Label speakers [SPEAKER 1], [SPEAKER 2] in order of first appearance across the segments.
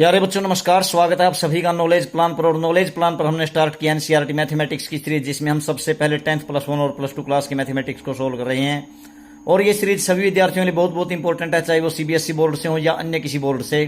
[SPEAKER 1] प्यारे बच्चों नमस्कार, स्वागत है आप सभी का नॉलेज प्लान पर। और नॉलेज प्लान पर हमने स्टार्ट किया एनसीईआरटी मैथमेटिक्स की सीरीज, जिसमें हम सबसे पहले 10th +1 और +2 क्लास के मैथमेटिक्स को सोल्व कर रहे हैं। और ये सीरीज सभी विद्यार्थियों के लिए बहुत बहुत इंपॉर्टेंट है, चाहे वो सीबीएसई बोर्ड से हो या अन्य किसी बोर्ड से।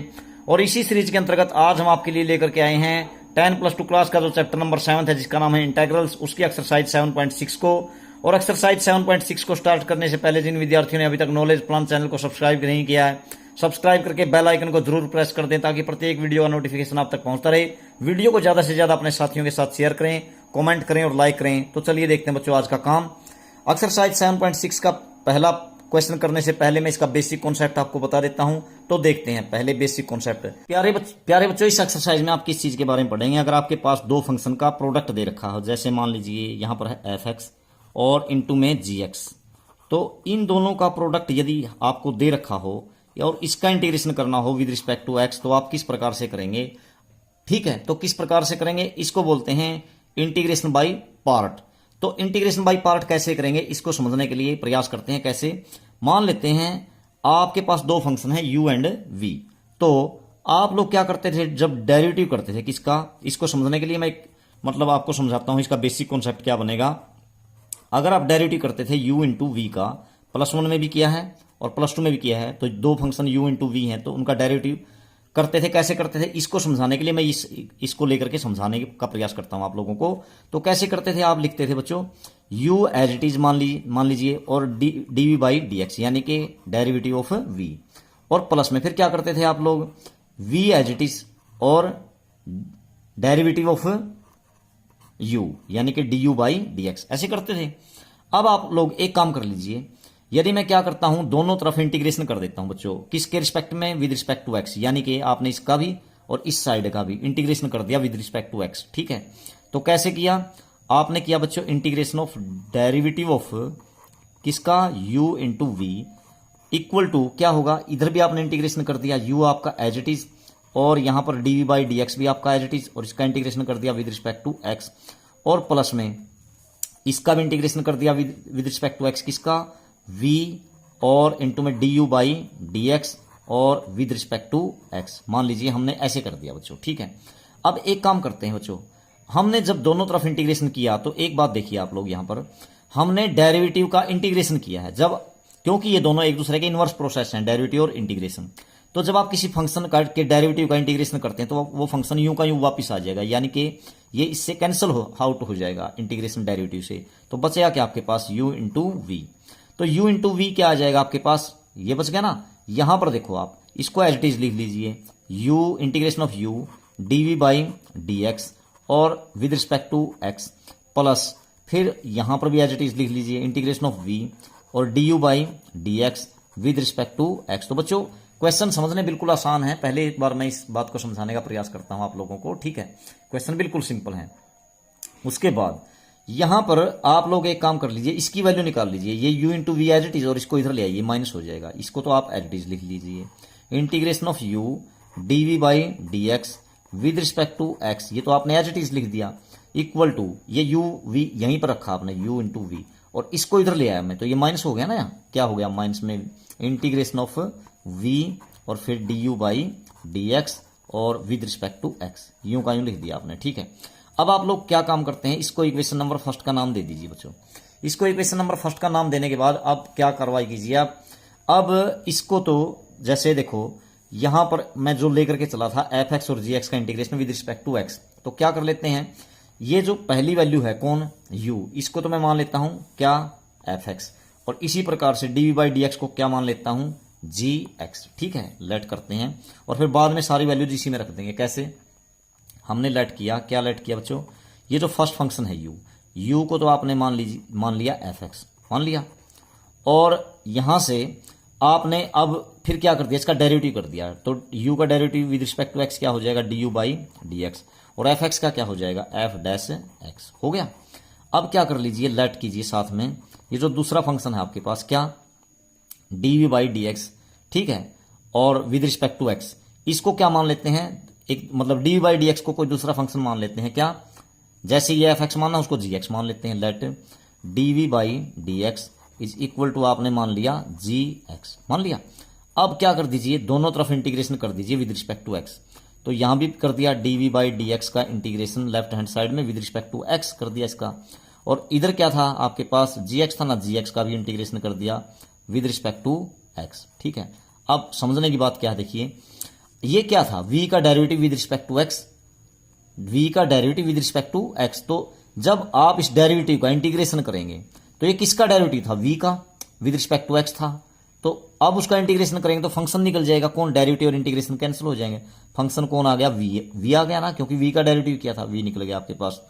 [SPEAKER 1] और इसी सीरीज के अंतर्गत आज हम आपके लिए लेकर के आए हैं 10 +2 क्लास का जो चैप्टर नंबर 7 है, जिसका नाम है इंटेग्रल्स, उसकी एक्सरसाइज 7.6 को। और एक्सरसाइज 7.6 को स्टार्ट करने से पहले जिन विद्यार्थियों ने अभी तक नॉलेज प्लान चैनल को सब्सक्राइब नहीं किया है, सब्सक्राइब करके बेल आइकन को जरूर प्रेस कर दें, ताकि प्रत्येक वीडियो का नोटिफिकेशन आप तक पहुंचता रहे। वीडियो को ज्यादा से ज्यादा अपने साथियों के साथ शेयर करें, कमेंट करें और लाइक करें। तो चलिए देखते हैं बच्चों आज का काम। एक्सरसाइज 7.6 का पहला क्वेश्चन करने से पहले मैं इसका बेसिक कॉन्सेप्ट आपको बता देता हूं। तो देखते हैं पहले बेसिक कॉन्सेप्ट। प्यारे बच्चों, इस एक्सरसाइज में आप किस चीज के बारे में पढ़ेंगे। अगर आपके पास दो फंक्शन का प्रोडक्ट दे रखा हो, जैसे मान लीजिए यहां पर है f(x) और इनटू में gx, तो इन दोनों का प्रोडक्ट यदि आपको दे रखा हो और इसका इंटीग्रेशन करना हो विद रिस्पेक्ट टू x, तो आप किस प्रकार से करेंगे। ठीक है, तो किस प्रकार से करेंगे, इसको बोलते हैं इंटीग्रेशन बाय पार्ट। तो इंटीग्रेशन बाय पार्ट कैसे करेंगे, इसको समझने के लिए प्रयास करते हैं। कैसे, मान लेते हैं आपके पास दो फंक्शन है u एंड v। तो आप लोग क्या करते थे जब डेरिवेटिव करते थे किसका, इसको समझने के लिए मैं मतलब आपको समझाता हूं इसका बेसिक कॉन्सेप्ट क्या बनेगा। अगर आप डेरिवेटिव करते थे u इंटू वी का, +1 में भी किया है और +2 में भी किया है, तो दो फंक्शन u इंटू वी हैं, तो उनका डेरिवेटिव करते थे। कैसे करते थे, इसको समझाने के लिए मैं इसको लेकर के समझाने का प्रयास करता हूं आप लोगों को। तो कैसे करते थे, आप लिखते थे बच्चों u एज इट इज मान लीजिए और dv बाई dx, यानी कि डेरिवेटिव ऑफ v। और प्लस में फिर क्या करते थे आप लोग, v एज इट इज और डेरिवेटिव ऑफ u, यानी कि du बाई dx, ऐसे करते थे। अब आप लोग एक काम कर लीजिए, यदि मैं क्या करता हूं, दोनों तरफ इंटीग्रेशन कर देता हूं बच्चों, किसके रिस्पेक्ट में, विद रिस्पेक्ट टू x, यानी कि आपने इसका भी और इस साइड का भी इंटीग्रेशन कर दिया विद रिस्पेक्ट टू x। ठीक है, तो कैसे किया, आपने किया बच्चों इंटीग्रेशन ऑफ डेरिवेटिव ऑफ किसका, u into V equal to क्या होगा, इधर भी आपने इंटीग्रेशन कर दिया, u आपका एज इट इज और यहां पर dv बाई dx भी आपका एज इट इज, और इसका इंटीग्रेशन कर दिया विद रिस्पेक्ट टू x, और प्लस में इसका भी इंटीग्रेशन कर दिया विद रिस्पेक्ट टू x, किसका, v और इंटू में du बाई dx और विद रिस्पेक्ट टू x। मान लीजिए हमने ऐसे कर दिया बच्चों। ठीक है, अब एक काम करते हैं बच्चों, हमने जब दोनों तरफ इंटीग्रेशन किया तो एक बात देखिए आप लोग, यहां पर हमने डेरिवेटिव का इंटीग्रेशन किया है, जब क्योंकि ये दोनों एक दूसरे के इनवर्स प्रोसेस हैं, डेरिवेटिव और इंटीग्रेशन। तो जब आप किसी फंक्शन के डेरिवेटिव का इंटीग्रेशन करते हैं तो वो फंक्शन यूं का यूं वापस आ जाएगा, यानी कि ये इससे कैंसिल आउट हो जाएगा इंटीग्रेशन डेरिवेटिव से। तो बचेगा क्या आपके पास, u इंटू वी। तो u इंटू वी क्या आ जाएगा आपके पास, ये बच गया ना। यहां पर देखो आप इसको एज इट इज लिख लीजिए, u integration of u dv by dx और with respect to x, plus फिर यहां पर भी एज इट इज लिख लीजिए इंटीग्रेशन ऑफ v और du by dx with respect to x। तो बच्चों क्वेश्चन समझने बिल्कुल आसान है, पहले एक बार मैं इस बात को समझाने का प्रयास करता हूं आप लोगों को। ठीक है, क्वेश्चन बिल्कुल सिंपल है। उसके बाद यहां पर आप लोग एक काम कर लीजिए, इसकी वैल्यू निकाल लीजिए, ये u into V as it is और इसको इधर ले आइए, माइनस हो जाएगा, इसको तो आप एज इट इज लिख लीजिए integration of u dv by dx with respect to x, ये तो आपने एज इट इज लिख दिया, इक्वल टू ये u v यहीं पर रखा आपने u इंटू वी और इसको इधर ले आया मैं, तो ये माइनस हो गया ना, यहाँ क्या हो गया माइनस में इंटीग्रेशन ऑफ v और फिर du बाई dx और विद रिस्पेक्ट टू x, यूं का यूं लिख दिया आपने। ठीक है, अब आप लोग क्या काम करते हैं, इसको इक्वेशन नंबर फर्स्ट का नाम दे दीजिए बच्चों। इसको इक्वेशन नंबर फर्स्ट का नाम देने के बाद अब क्या कार्रवाई कीजिए आप, अब इसको तो जैसे देखो यहां पर मैं जो लेकर के चला था f(x) और gx का integration with respect to x, तो क्या कर लेते हैं, ये जो पहली वैल्यू है कौन, u, इसको तो मैं मान लेता हूं क्या, f(x), और इसी प्रकार से dv बाई dx को क्या मान लेता हूं, gx। ठीक है, लेट करते हैं और फिर बाद में सारी वैल्यूज इसी में रख देंगे। कैसे, हमने लेट किया, क्या लेट किया बच्चों, ये जो फर्स्ट फंक्शन है u को तो आपने मान लिया f(x), मान लिया, और यहां से आपने अब फिर क्या कर दिया, इसका डेरिवेटिव कर दिया, तो u का derivative with respect to x क्या हो जाएगा, du बाई dx, और f(x) का क्या हो जाएगा, f(x) हो गया। अब क्या कर लीजिए, लेट कीजिए साथ में ये जो दूसरा फंक्शन है आपके पास, क्या, dv बाई dx। ठीक है, और विद रिस्पेक्ट टू x, इसको क्या मान लेते हैं, एक मतलब dv बाई dx को कोई दूसरा फंक्शन मान लेते हैं, क्या, जैसे ये f(x) मानना उसको gx मान लेते हैं। Let dv by dx is equal to आपने मान लिया gx, मान लिया। अब क्या कर दीजिए, दोनों तरफ इंटीग्रेशन कर दीजिए विद रिस्पेक्ट टू x, तो यहां भी कर दिया dv बाई डी एक्स का इंटीग्रेशन लेफ्ट हैंड साइड में विद रिस्पेक्ट टू x कर दिया इसका। और इधर क्या था आपके पास gx था ना, gx का भी इंटीग्रेशन कर दिया विद रिस्पेक्ट टू x। ठीक है, अब समझने की बात क्या है, देखिए ये क्या था, v का derivative with respect to x, v का derivative with respect to x। तो जब आप इस डेरिवेटिव का इंटीग्रेशन करेंगे तो ये किसका डेरिवेटिव था, v का विद रिस्पेक्ट टू x था। तो अब उसका इंटीग्रेशन करेंगे तो फंक्शन निकल जाएगा, कौन, डेरिवेटिव और इंटीग्रेशन कैंसिल हो जाएंगे, फंक्शन कौन आ गया, v आ गया ना, क्योंकि v का डेरिवेटिव क्या था, v निकल गया आपके पास।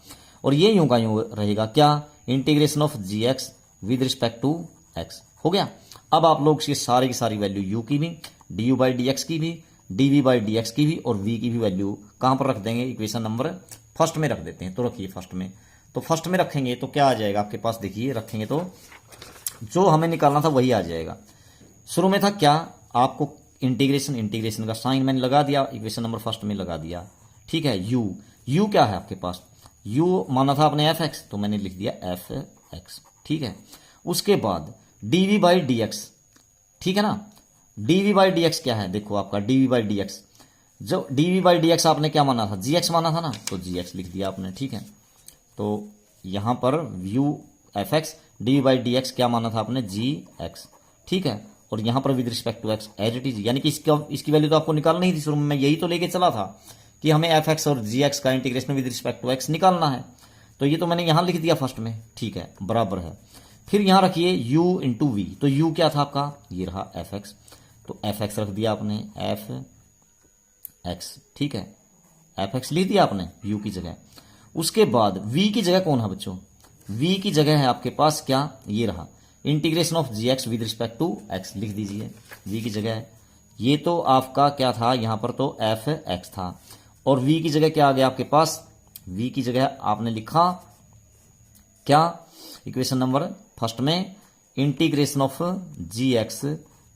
[SPEAKER 1] और ये यूं का यूं रहेगा क्या, integration of gx with respect to x हो गया। अब आप लोग ये सारी की सारी वैल्यू u की भी, du बाई डी की भी, dv बाई डी की भी और v की भी वैल्यू कहां पर रख देंगे, इक्वेशन नंबर फर्स्ट में रख देते हैं। तो रखिए फर्स्ट में, तो फर्स्ट में रखेंगे तो क्या आ जाएगा आपके पास, देखिए रखेंगे तो जो हमें निकालना था वही आ जाएगा। शुरू में था क्या, आपको इंटीग्रेशन का साइन मैंने लगा दिया, इक्वेशन नंबर फर्स्ट में लगा दिया। ठीक है, u क्या है आपके पास, u माना था आपने fx, तो मैंने लिख दिया fx। ठीक है, उसके बाद dv बाई dx, ठीक है ना, dv बाई dx क्या है, देखो आपका dv बाई dx, जो dv बाई dx आपने क्या माना था, gx माना था ना, तो gx लिख दिया आपने। ठीक है, तो यहां पर u fx, dv by dx क्या माना था आपने, gx। ठीक है, और यहां पर with respect to x as it is, यानी कि इसकी वैल्यू तो आपको निकालनी ही थी शुरू में, मैं यही तो लेके चला था कि हमें fx और gx का integration with respect to x निकालना है। तो ये तो मैंने यहां लिख दिया फर्स्ट में। ठीक है, बराबर है। फिर यहां रखिए u इंटू वी, तो u क्या था आपका, ये रहा fx, तो fx रख दिया आपने fx। ठीक है, fx लिख दिया आपने u की जगह। उसके बाद v की जगह कौन है बच्चों, v की जगह है आपके पास क्या, ये रहा integration of gx with respect to x, लिख दीजिए v की जगह। ये तो आपका क्या था, यहां पर तो fx था, और v की जगह क्या आ गया आपके पास, v की जगह आपने लिखा क्या, इक्वेशन नंबर फर्स्ट में integration of gx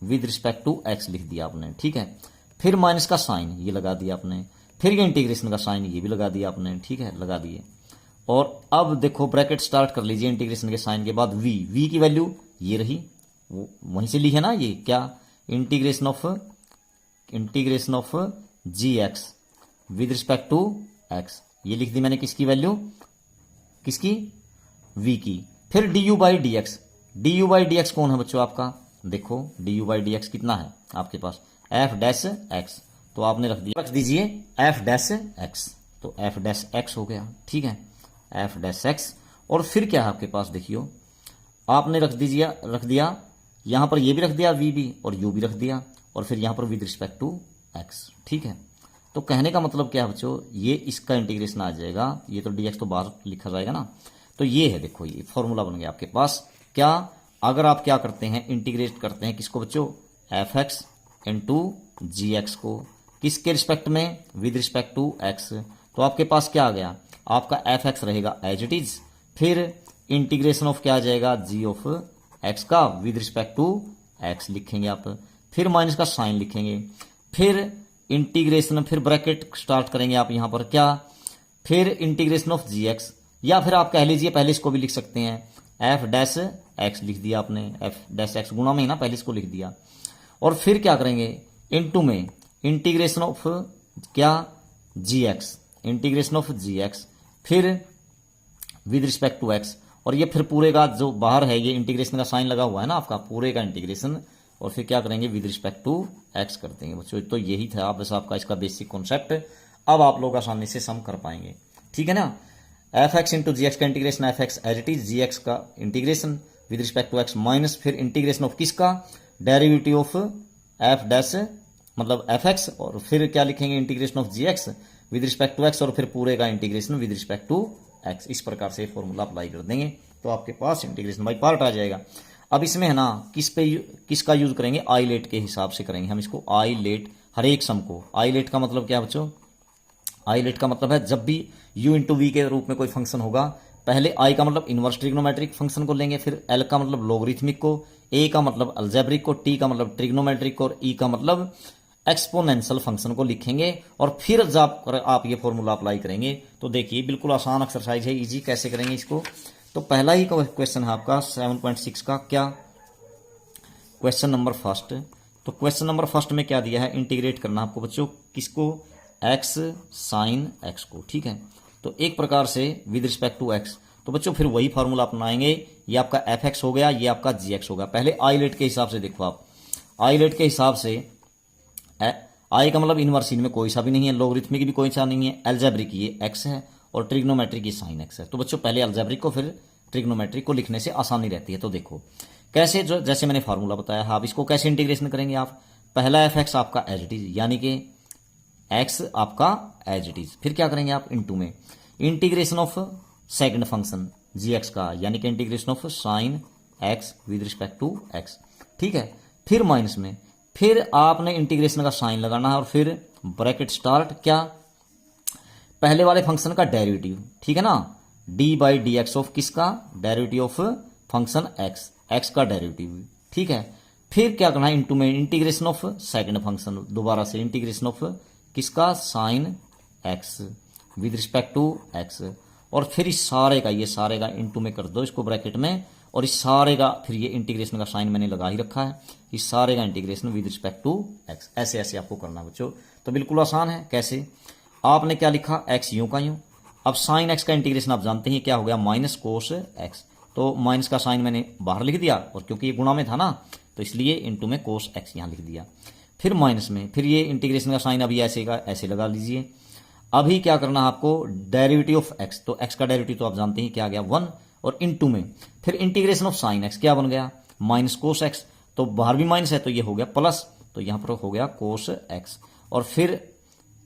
[SPEAKER 1] with respect to x लिख दिया आपने। ठीक है, फिर माइनस का साइन ये लगा दिया आपने, फिर ये इंटीग्रेशन का साइन ये भी लगा दिया आपने। ठीक है, लगा दिए। और अब देखो ब्रैकेट स्टार्ट कर लीजिए इंटीग्रेशन के साइन के बाद v की वैल्यू ये रही, वो वहीं से ली है ना, ये क्या, integration of gx with respect to x, ये लिख दी मैंने, किसकी वैल्यू, किसकी, v की। फिर du बाई डी एक्स कौन है बच्चों आपका, देखो du बाई डी एक्स कितना है आपके पास, f डैश x, तो आपने रख दीजिए f डैश x, तो f डैश x हो गया। ठीक है, f डैश x। और फिर क्या है आपके पास, देखियो आपने रख दिया यहां पर ये भी रख दिया v भी, और u भी रख दिया, और फिर यहां पर विद रिस्पेक्ट टू x। ठीक है, तो कहने का मतलब क्या है बच्चों, ये इसका इंटीग्रेशन आ जाएगा, ये तो dx तो बाहर लिखा जाएगा ना, तो ये है, देखो ये फॉर्मूला बन गया आपके पास। क्या, अगर आप क्या करते हैं, इंटीग्रेट करते हैं किसको बच्चों, fx इंटू जी एक्स को, किसके रिस्पेक्ट में, विद रिस्पेक्ट टू x, तो आपके पास क्या आ गया, आपका fx रहेगा एज इट इज, फिर इंटीग्रेशन ऑफ क्या आ जाएगा, g ऑफ x का विद रिस्पेक्ट टू x लिखेंगे आप, फिर माइनस का साइन लिखेंगे, फिर इंटीग्रेशन, फिर ब्रैकेट स्टार्ट करेंगे आप यहां पर क्या, फिर इंटीग्रेशन ऑफ gx, या फिर आप कह लीजिए पहले इसको भी लिख सकते हैं, f डैश x लिख दिया आपने, f डैश x गुणा में ही ना, पहले इसको लिख दिया। और फिर क्या करेंगे, इनटू में इंटीग्रेशन ऑफ क्या, gx, इंटीग्रेशन ऑफ gx, फिर विद रिस्पेक्ट टू x, और ये फिर पूरे का जो बाहर है ये इंटीग्रेशन का साइन लगा हुआ है ना आपका, पूरे का इंटीग्रेशन, और फिर क्या करेंगे, विद रिस्पेक्ट टू x कर देंगे बच्चों। तो यही था बस आपका इसका बेसिक कॉन्सेप्ट, अब आप लोग आसानी से सम कर पाएंगे। ठीक है ना, fx इंटू जी एक्स का integration, fx as it is, gx का integration with respect to x, minus फिर इंटीग्रेशन ऑफ किसका, डेरिवेटिव ऑफ f डैश मतलब fx, और फिर क्या लिखेंगे, integration of gx with respect to x, और फिर पूरे का integration with respect to x। इस प्रकार से फॉर्मूला अप्लाई कर देंगे तो आपके पास इंटीग्रेशन बाई पार्ट आ जाएगा। अब इसमें है ना, किसका यूज करेंगे, आई लेट के हिसाब से करेंगे हम इसको, आई लेट हर एक सम को। आई लेट का मतलब क्या बच्चों, आई लेट का मतलब है जब भी u इंटू वी के रूप में कोई फंक्शन होगा, पहले i का मतलब इनवर्स ट्रिग्नोमेट्रिक फंक्शन को लेंगे, फिर l का मतलब लोगरिथमिक को, a का मतलब अलजेब्रिक को, t का मतलब ट्रिग्नोमेट्रिक और e का मतलब एक्सपोनेंशियल फंक्शन को लिखेंगे, और फिर जब आप ये फॉर्मूला अप्लाई करेंगे तो देखिए बिल्कुल आसान एक्सरसाइज है, इजी कैसे करेंगे इसको। तो पहला ही क्वेश्चन है आपका 7.6 का, क्या, क्वेश्चन नंबर फर्स्ट। तो क्वेश्चन नंबर फर्स्ट में क्या दिया है, इंटीग्रेट करना आपको बच्चों, किसको, एक्स साइन एक्स को, ठीक है। तो एक प्रकार से विद रिस्पेक्ट टू एक्स, तो बच्चों फिर वही फार्मूला अपनाएंगे, ये आपका एफ एक्स हो गया, ये आपका जी एक्स होगा। पहले आई लेट के हिसाब से देखो आप, आई लेट के हिसाब से आई का मतलब इनवर्स इनमें कोई सा भी नहीं है, लोगरिथमिक भी कोई सा नहीं है, एल्जेब्रिक ये एक्स है और ट्रिग्नोमेट्रिक ये साइन एक्स है। तो बच्चों पहले एल्जेब्रिक को फिर ट्रिग्नोमेट्रिक को लिखने से आसानी रहती है। तो देखो कैसे, जो जैसे मैंने फार्मूला बताया, आप इसको कैसे इंटीग्रेशन करेंगे आप, पहला एफ एक्स आपका एज इट इज, यानी कि एक्स आपका एज इट इज, फिर क्या करेंगे आप इनटू में integration of second function G X का, यानी कि integration of sine x with respect to x, ठीक है। फिर माइनस में फिर आपने इंटीग्रेशन का साइन लगाना है और फिर ब्रैकेट स्टार्ट, क्या पहले वाले फंक्शन का डेरिवेटिव, ठीक है ना, D by D x of किसका, derivative of function X, X का डेरिवेटिव, ठीक है। फिर क्या करना है इनटू में इंटीग्रेशन ऑफ सेकंड फंक्शन, दोबारा से इंटीग्रेशन ऑफ किसका, sine x with respect to x, और फिर इस सारे का, ये सारे का इनटू में कर दो इसको ब्रैकेट में, और इस सारे का फिर ये इंटीग्रेशन का साइन मैंने लगा ही रखा है, इस सारे का integration with respect to x, ऐसे ऐसे आपको करना बच्चों। तो बिल्कुल आसान है। कैसे, आपने क्या लिखा, एक्स यूं का यूं, अब साइन एक्स का इंटीग्रेशन आप जानते हैं क्या हो गया, माइनस कोस एक्स, तो माइनस का साइन मैंने बाहर लिख दिया, और क्योंकि ये गुणा में था ना तो इसलिए इनटू में कोस एक्स यहां लिख दिया। फिर माइनस में फिर ये इंटीग्रेशन का साइन अभी ऐसे का ऐसे लगा लीजिए। अभी क्या करना है आपको, डेरिवेटिव ऑफ एक्स, तो एक्स का डेरिवेटिव तो आप जानते हैं क्या आ गया 1, और इनटू में फिर इंटीग्रेशन ऑफ साइन एक्स क्या बन गया, माइनस कोस एक्स, तो बाहर भी माइनस है तो ये हो गया प्लस, तो यहां पर हो गया कोस एक्स, और फिर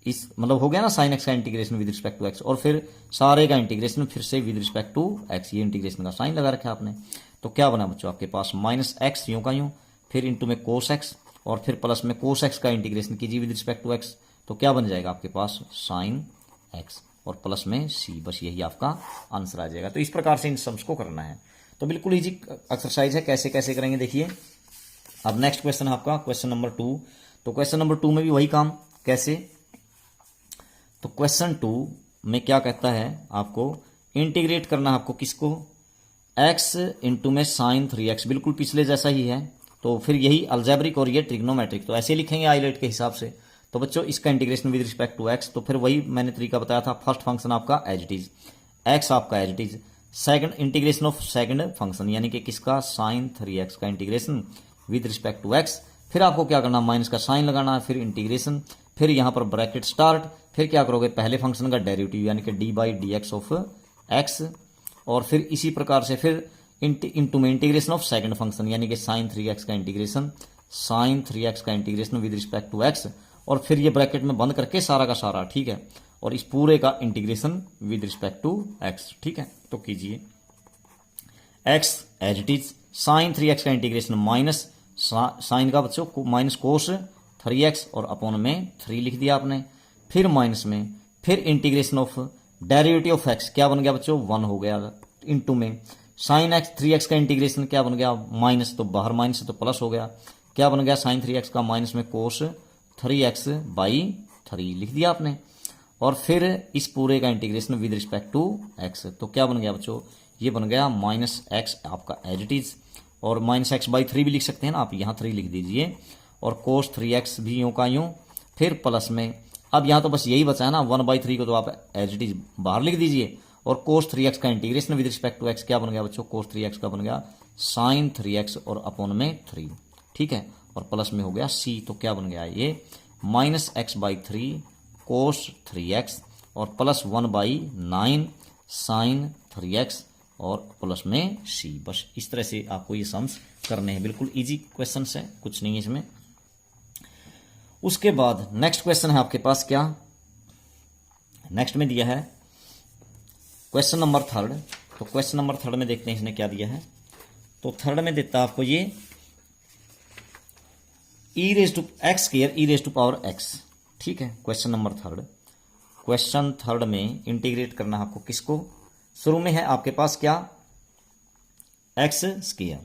[SPEAKER 1] इस मतलब हो गया ना साइन एक्स का integration with respect to x, और फिर सारे का इंटीग्रेशन फिर से विद रिस्पेक्ट टू एक्स, ये इंटीग्रेशन का साइन लगा रखा आपने। तो क्या बना बच्चों आपके पास, माइनस एक्स यूं का यूं, फिर इनटू में कोस एक्स, और फिर प्लस में कोस एक्स का इंटीग्रेशन कीजिए विद रिस्पेक्ट टू एक्स, तो क्या बन जाएगा आपके पास, साइन एक्स, और प्लस में सी, बस यही आपका आंसर आ जाएगा। तो इस प्रकार से इन सम्स को करना है। तो बिल्कुल इजी एक्सरसाइज है, कैसे कैसे करेंगे देखिए। अब नेक्स्ट क्वेश्चन है आपका क्वेश्चन नंबर 2। तो क्वेश्चन नंबर 2 में भी वही काम, कैसे, तो क्वेश्चन 2 में क्या कहता है, आपको इंटीग्रेट करना है आपको किसको, x इंटू में साइन 3x, बिल्कुल पिछले जैसा ही है। तो फिर यही अलजेब्रिक और ये ट्रिग्नोमेट्रिक, तो ऐसे लिखेंगे आईलेट के हिसाब से। तो बच्चों इसका integration with respect to x, तो फिर वही मैंने तरीका बताया था, फर्स्ट फंक्शन आपका एज इट इज, x आपका as it is, second integration of second function यानी कि किसका, साइन 3x का integration with respect to x, फिर आपको क्या करना, माइनस का साइन लगाना है, फिर इंटीग्रेशन, फिर यहां पर ब्रैकेट स्टार्ट, फिर क्या करोगे, पहले फंक्शन का डेरिवेटिव यानी कि D by D x of X, और फिर इसी प्रकार से फिर इनटू में इंटीग्रेशन ऑफ सेकंड फंक्शन यानी कि साइन 3x का इंटीग्रेशन, साइन 3x का integration with respect to x, और फिर ये ब्रैकेट में बंद करके सारा का सारा, ठीक है, और इस पूरे का integration with respect to x, ठीक है। तो कीजिए x as it is, sine 3x का इंटीग्रेशन माइनस साइन का बच्चों माइनस कोस 3x और अपॉन में 3 लिख दिया आपने, फिर माइनस में फिर integration of derivative of x क्या बन गया बच्चों, 1 हो गया, इनटू में साइन x 3x का इंटीग्रेशन क्या बन गया, माइनस, तो बाहर माइनस है तो प्लस हो गया, क्या बन गया साइन 3x का, माइनस में कोस 3x बाई 3 लिख दिया आपने, और फिर इस पूरे का integration with respect to x, तो क्या बन गया बच्चों, ये बन गया माइनस एक्स आपका एज इट इज, और माइनस एक्स बाई 3 भी लिख सकते हैं ना आप, यहाँ 3 लिख दीजिए, और कोस 3x भी यूं का यूं, फिर प्लस में, अब यहाँ तो बस यही बचा है ना 1/3 को, तो आप एज इट इज बाहर लिख दीजिए, और कोस 3x का integration with respect to x क्या बन गया बच्चों, कोस 3x का बन गया साइन 3x और अपॉन में 3, ठीक है, और प्लस में हो गया c, तो क्या बन गया ये माइनस x/3 कोस 3x और प्लस 1/9 साइन 3x और प्लस में c। बस इस तरह से आपको ये सम्स करने हैं, बिल्कुल इजी क्वेश्चन है, कुछ नहीं है इसमें। उसके बाद नेक्स्ट क्वेश्चन है आपके पास, क्या नेक्स्ट में दिया है क्वेश्चन नंबर 3। तो क्वेश्चन नंबर 3 में देखते हैं इसने क्या दिया है। तो थर्ड में देता है आपको ये E raise to X square E raise to power x, ठीक है। क्वेश्चन नंबर 3, क्वेश्चन 3 में इंटीग्रेट करना है आपको किसको, शुरू में है आपके पास क्या, एक्स स्क्वायर,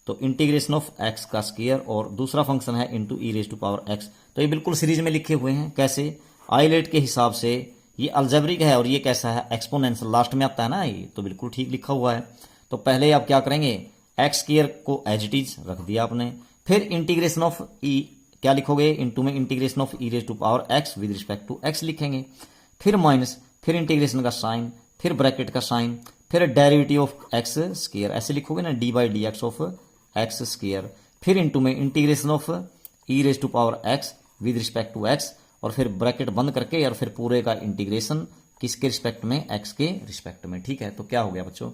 [SPEAKER 1] तो इंटीग्रेशन ऑफ एक्स का स्क्वायर, और दूसरा फंक्शन है into e raise to power x. तो ये बिल्कुल सीरीज में लिखे हुए हैं, कैसे, आईलेट के हिसाब से, ये अलजेब्रिक है और ये कैसा है, एक्सपोनेंशियल, लास्ट में आता है ना ये, तो बिल्कुल ठीक लिखा हुआ है। तो पहले आप क्या करेंगे, एक्स स्क्वायर को एज इट इज रख दिया आपने, फिर इंटीग्रेशन ऑफ ई क्या लिखोगे, इनटू में integration of E raise to power x with respect to x लिखेंगे, फिर माइनस, फिर इंटीग्रेशन का साइन, फिर ब्रैकेट का साइन, फिर डेरिवेटिव ऑफ एक्स स्क्वायर, ऐसे लिखोगे ना, D by D x of x square, फिर इनटू में integration of E raise to power x with respect to x, और फिर ब्रैकेट बंद करके और फिर पूरे का इंटीग्रेशन किसके रिस्पेक्ट में, एक्स के रिस्पेक्ट में। ठीक है, तो क्या हो गया बच्चों,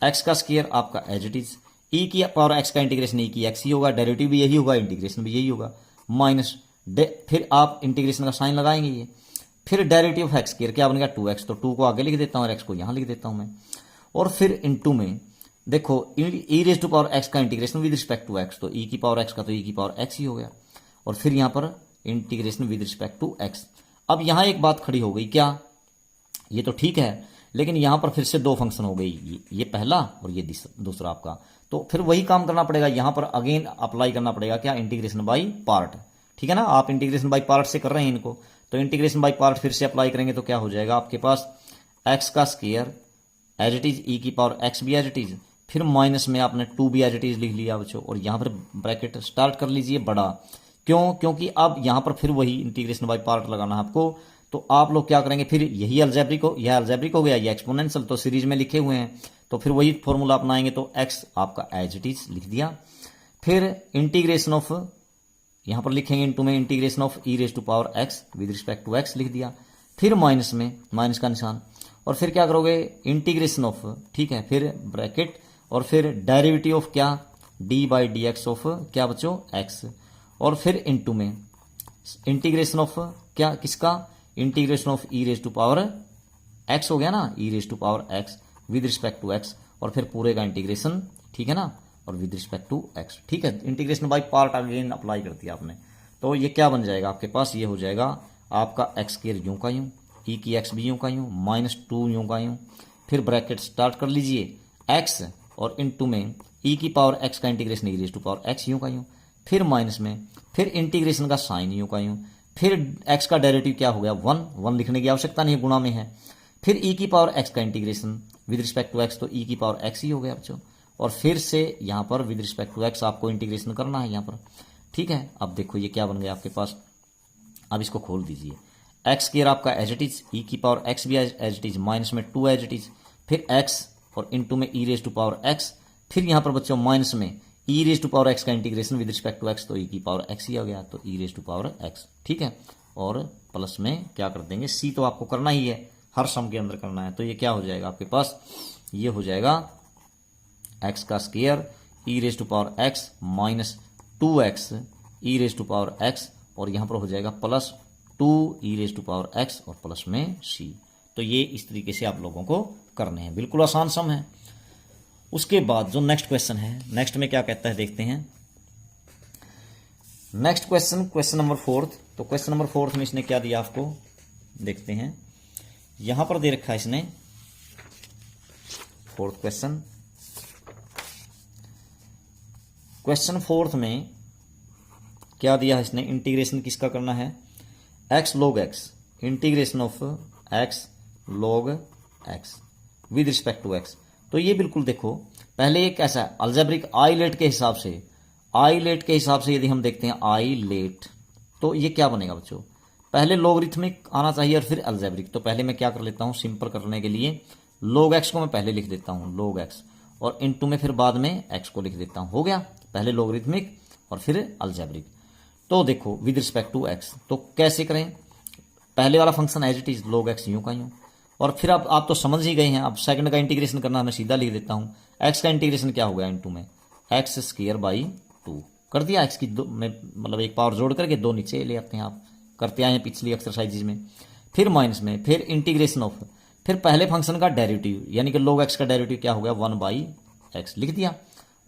[SPEAKER 1] एक्स का स्क्वायर आपका एज इट इज, ई की पावर एक्स का इंटीग्रेशन ई की एक्स ही होगा, डेरिवेटिव भी यही होगा, इंटीग्रेशन भी यही होगा, माइनस फिर आप इंटीग्रेशन का साइन लगाएंगे ये, फिर डेरिवेटिव ऑफ एक्स स्क्वायर क्या बनेगा 2x, तो 2 को आगे लिख देता हूँ और x को यहां लिख देता हूं मैं, और फिर इनटू में देखो e raise to power x का integration with respect to x, तो ई की पावर एक्स का तो ई की पावर एक्स ही हो गया, और फिर यहां पर integration with respect to x. अब यहां एक बात खड़ी हो गई, क्या, ये तो ठीक है, लेकिन यहां पर फिर से दो फंक्शन हो गई, ये पहला और ये दूसरा आपका, तो फिर वही काम करना पड़ेगा, यहां पर अगेन अप्लाई करना पड़ेगा क्या, इंटीग्रेशन बाई पार्ट। ठीक है ना, आप इंटीग्रेशन बाई पार्ट से कर रहे हैं इनको, तो इंटीग्रेशन बाई पार्ट फिर से अप्लाई करेंगे तो क्या हो जाएगा आपके पास, एक्स का square as it is, e की पावर एक्स भी एज इट इज, फिर माइनस में आपने 2 भी एज इट इज लिख लिया बच्चों, और यहां पर ब्रैकेट स्टार्ट कर लीजिए बड़ा, क्यों, क्योंकि अब यहां पर फिर वही इंटीग्रेशन बाई पार्ट लगाना है आपको, तो आप लोग क्या करेंगे, फिर यही अलजेब्रिक हो, यह अलजेब्रिक हो गया, ये एक्सपोनेंशियल, तो सीरीज में लिखे हुए हैं, तो फिर वही फॉर्मूला अपनाएंगे, तो एक्स आपका एज इट इज लिख दिया, फिर इंटीग्रेशन ऑफ, यहां पर लिखेंगे इनटू में integration of E raise to power x with respect to x लिख दिया, फिर माइनस में माइनस का निशान, और फिर क्या करोगे, इंटीग्रेशन ऑफ, ठीक है, फिर ब्रैकेट, और फिर डेरिवेटिव ऑफ क्या, D by D x of क्या बच्चों, एक्स, और फिर इनटू में इंटीग्रेशन ऑफ क्या, किसका, integration of E raise to power X हो गया ना, E raise to power x with respect to x, और फिर पूरे का इंटीग्रेशन, ठीक है ना, और विद रिस्पेक्ट टू एक्स। ठीक है, integration by part again apply कर दिया आपने, तो ये क्या बन जाएगा आपके पास, ये हो जाएगा आपका एक्स स्क्वायर यूं का यूं, ई की एक्स भी यूं का यूं, माइनस 2 यूं का यूं, फिर ब्रैकेट स्टार्ट कर लीजिए एक्स, और इनटू में ई की पावर एक्स का integration e raise to power x यूं का यूं, फिर माइनस में, फिर इंटीग्रेशन का साइन यूं का यूं, फिर एक्स का डेरिवेटिव क्या हो गया 1 लिखने की आवश्यकता नहीं है, गुणा में है, फिर ई की पावर एक्स का integration with respect to x, तो ई की पावर एक्स ही हो गया बच्चों, और फिर से यहां पर विद रिस्पेक्ट टू एक्स आपको इंटीग्रेशन करना है यहां पर। ठीक है, अब देखो ये क्या बन गया आपके पास, अब इसको खोल दीजिए, एक्स स्क्वायर आपका एज इट इज, ई की पावर एक्स भी एज इट इज, माइनस में 2 एज इट इज, फिर एक्स, और इनटू में e raise to power x, फिर यहां पर बच्चों माइनस में e raise to power x का integration with respect to x, तो ई की पावर एक्स ही आ गया, तो e raise to power x. ठीक है, और प्लस में क्या कर देंगे, सी तो आपको करना ही है, हर सम के अंदर करना है, तो ये क्या हो जाएगा आपके पास, ये हो जाएगा एक्स का square E raise to power x minus 2x e raise to power x, और यहां पर हो जाएगा plus 2 e raise to power x और प्लस में सी। तो ये इस तरीके से आप लोगों को करने हैं, बिल्कुल आसान सम है। उसके बाद जो नेक्स्ट क्वेश्चन है, नेक्स्ट में क्या कहता है देखते हैं। Next question, question number 4। तो क्वेश्चन नंबर 4 में इसने क्या दिया आपको, देखते हैं। यहां पर दे रखा है इसने 4th क्वेश्चन। क्वेश्चन 4 में क्या दिया है इसने, इंटीग्रेशन किसका करना है, x log x, integration of x log x with respect to x. तो ये बिल्कुल देखो, पहले एक ऐसा अलजेब्रिक आई लेट के हिसाब से, आई लेट के हिसाब से यदि हम देखते हैं आई लेट, तो ये क्या बनेगा बच्चों, पहले लॉगरिथमिक आना चाहिए और फिर अलजेब्रिक। तो पहले मैं क्या कर लेता हूं, सिंपल करने के लिए लॉग एक्स को मैं पहले लिख देता हूं लॉग एक्स, और इनटू में फिर बाद में एक्स को लिख देता हूं, हो गया, पहले लॉगरिथमिक और फिर अलजेब्रिक। तो देखो विद रिस्पेक्ट टू एक्स, तो कैसे करें, पहले वाला function as it is log x यूं का यूं, और फिर अब आप तो समझ ही गए हैं, अब सेकंड का इंटीग्रेशन करना, मैं सीधा लिख देता हूं, एक्स का इंटीग्रेशन क्या हो गया इनटू में एक्स स्क्वायर बाई 2 कर दिया, एक्स की दो में मतलब एक पावर जोड़ करके 2 नीचे ले आते हैं, आप करते आए हैं पिछली एक्सरसाइजेज में, फिर माइनस में, फिर इंटीग्रेशन ऑफ, फिर पहले फंक्शन का डेरिवेटिव यानी कि log x का डेरिवेटिव क्या हो गया 1/x लिख दिया,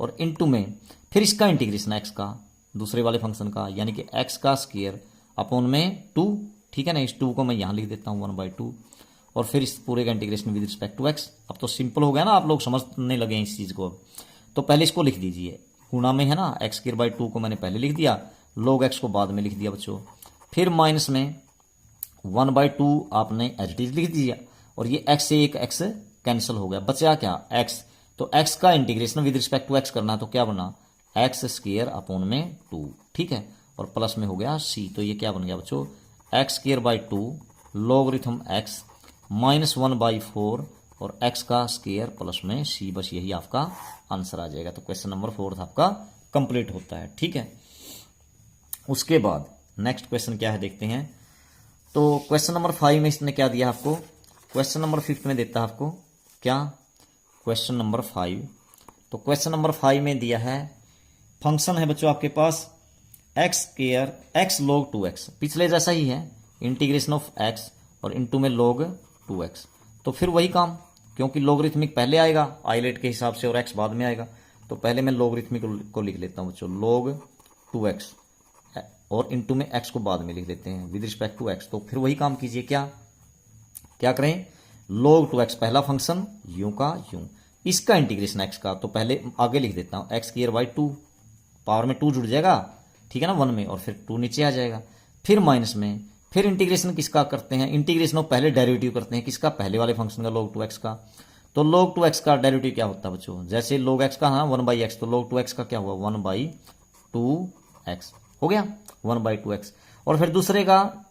[SPEAKER 1] और इनटू में फिर इसका इंटीग्रेशन x का दूसरे वाले फंक्शन का यानी कि x का स्क्वायर अपॉन में 2, ठीक है ना, इस 2 को मैं यहां लिख देता हूं 1/2, और फिर इस पूरे का integration with respect to x। अब तो सिंपल हो गया ना, आप लोग समझने लगे हैं इस चीज को। तो पहले इसको लिख दीजिए, गुणा में है ना, x² 2 को मैंने पहले लिख दिया, log x को बाद में लिख दिया बच्चों, फिर माइनस में 1/2 आपने एज इट इज लिख दिया, और ये x से एक x कैंसिल हो गया, बचा क्या x, तो x का integration with respect to x करना, तो क्या बना x² अपॉन में 2, ठीक है, और प्लस में हो गया सी। तो ये क्या बन गया बच्चों, x square by 2 logarithm x minus 1/4 और एक्स का स्क्वायर प्लस में सी। बस यही आपका आंसर आ जाएगा। तो क्वेश्चन नंबर 4 आपका कंप्लीट होता है। ठीक है, उसके बाद नेक्स्ट क्वेश्चन क्या है देखते हैं। तो क्वेश्चन नंबर 5 में इसने क्या दिया आपको, क्वेश्चन नंबर 5 में देता है आपको क्या, क्वेश्चन नंबर 5। तो क्वेश्चन नंबर 5 में दिया है फंक्शन है बच्चों आपके पास X square X log 2x, पिछले जैसा ही है, इंटीग्रेशन ऑफ एक्स और इनटू में log 2x। तो फिर वही काम, क्योंकि लॉगरिथमिक पहले आएगा आइलेट के हिसाब से और एक्स बाद में आएगा। तो पहले मैं लॉगरिथमिक को लिख लेता हूं बच्चों, log 2x और इनटू में एक्स को बाद में लिख लेते हैं विद रिस्पेक्ट टू एक्स। तो फिर वही काम कीजिए, क्या क्या करें, log 2x पहला फंक्शन यूं का यूं, इसका इंटीग्रेशन एक्स का, तो पहले आगे लिख देता हूं एक्स स्क्वायर बाई 2, पावर में 2 जुड़ जाएगा, ठीक है ना, 1 में, और फिर 2 नीचे आ जाएगा, फिर माइनस में, फिर इंटीग्रेशन किसका करते हैं, इंटीग्रेशन ऑफ पहले डेरिवेटिव करते हैं किसका, पहले वाले फंक्शन का log 2x का। तो log 2x का डेरिवेटिव क्या होता है बच्चों, जैसे log x का ना 1/x, तो log 2x का क्या हुआ 1/2x हो गया 1/2x। और फिर दूसरे का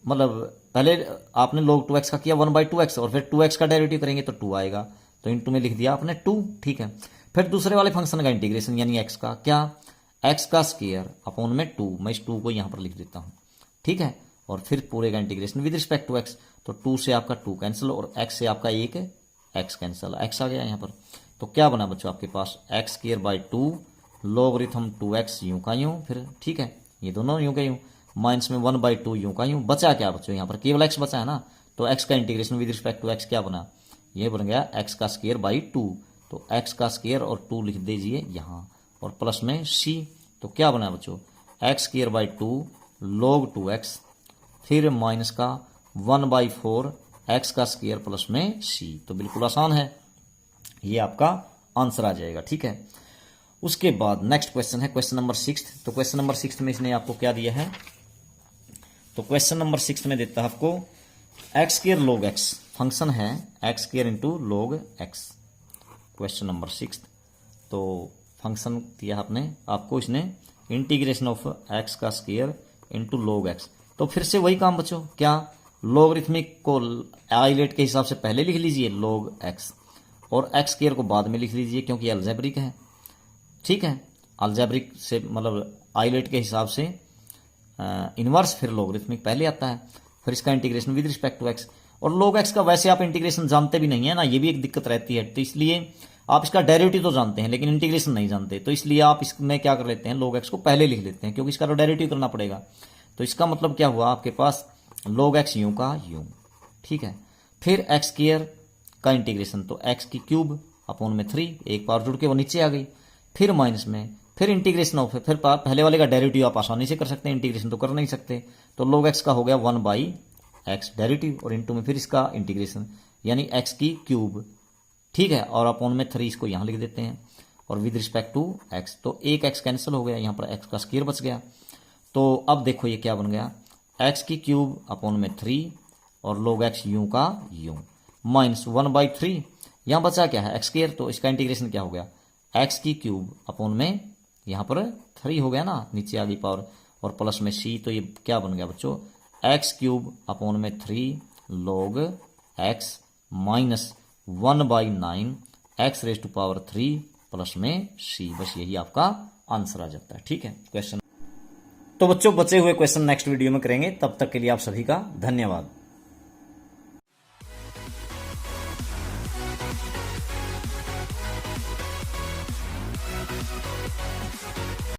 [SPEAKER 1] मतलब पहले आपने log 2x का किया 1/2x और फिर 2x का डेरिवेटिव करेंगे तो 2 आएगा, तो इनटू में लिख दिया आपने 2, ठीक है। फिर दूसरे वाले फंक्शन का इंटीग्रेशन यानी x का क्या, x का स्क्वायर अपॉन में 2, मैं इस 2 को यहां पर लिख देता हूं, ठीक है। और फिर पूरे का integration with respect to x, तो 2 से आपका 2 कैंसिल और x से आपका एक x कैंसिल, x आ गया यहां पर। तो क्या बना बच्चों आपके पास X square by 2 logarithm 2x यूं का यूं, फिर ठीक है ये दोनों यूं का यूं, माइनस में 1/2 यूं का यूं, बचा क्या बच्चों यहाँ पर केवल x बचा है ना। तो x का integration with respect to x क्या बना, ये बन गया x का स्क्वायर बाई 2, तो x का स्क्वायर और 2 लिख दीजिए यहां और प्लस में c। तो क्या बना बच्चों x square by 2 log 2x फिर माइनस का 1/4 x का स्क्वायर प्लस में c। तो बिल्कुल आसान है, ये आपका आंसर आ जाएगा, ठीक है। उसके बाद नेक्स्ट क्वेश्चन है क्वेश्चन नंबर 6। तो क्वेश्चन नंबर 6 में इसने आपको क्या दिया है, तो क्वेश्चन नंबर 6 में देता है आपको X square log x, function है X square into log x, question number 6। तो फंक्शन दिया आपने आपको इसने इंटीग्रेशन ऑफ एक्स का स्क्वायर इंटू log x। तो फिर से वही काम बच्चों, क्या लॉगरिथमिक को आइलेट के हिसाब से पहले लिख लीजिए log x और एक्स स्क्वायर को बाद में लिख लीजिए क्योंकि ये अलजेब्रिक है, ठीक है। अलजेब्रिक से मतलब आइलेट के हिसाब से इनवर्स, फिर लॉगरिथमिक पहले आता है, फिर इसका integration with respect to x. और log x का वैसे आप इंटीग्रेशन जानते भी नहीं है ना, ये भी एक दिक्कत रहती है। तो इसलिए आप इसका डेरिवेटिव तो जानते हैं लेकिन इंटीग्रेशन नहीं जानते, तो इसलिए आप इसमें क्या कर लेते हैं log x को पहले लिख लेते हैं क्योंकि इसका तो डेरिवेटिव करना पड़ेगा। तो इसका मतलब क्या हुआ आपके पास log x यूं का यूं, ठीक है। फिर एक्स स्क्वायर का इंटीग्रेशन, तो एक्स की क्यूब अपॉन में 3, एक पावर जुड़ के वो नीचे आ गई, फिर माइनस में, फिर इंटीग्रेशन ऑफ, फिर पहले वाले का डेरिवेटिव आप आसानी से कर सकते हैं, इंटीग्रेशन तो कर नहीं सकते। तो log x का हो गया 1/x डेरिवेटिव और इनटू में फिर इसका इंटीग्रेशन यानी x की क्यूब, ठीक है, और अपॉन में 3 इसको यहां लिख देते हैं और विद रिस्पेक्ट टू x। तो एक x कैंसिल हो गया, यहां पर x का स्क्वायर बच गया। तो अब देखो ये क्या बन गया, x की क्यूब अपॉन में 3 और log x यूं का यूं माइनस 1/3, यहां बचा क्या है x स्क्वायर, तो इसका इंटीग्रेशन क्या हो गया x की क्यूब अपॉन में यहां पर 3 हो गया ना, नीचे आ गई पावर और प्लस में c। तो ये क्या बन गया बच्चों x क्यूब अपॉन में 3 log x minus 1/9 x raise to power 3 plus में c। बस यही आपका आंसर आ जाता है, ठीक है क्वेश्चन। तो बच्चों बचे हुए क्वेश्चन नेक्स्ट वीडियो में करेंगे, तब तक के लिए आप सभी का धन्यवाद।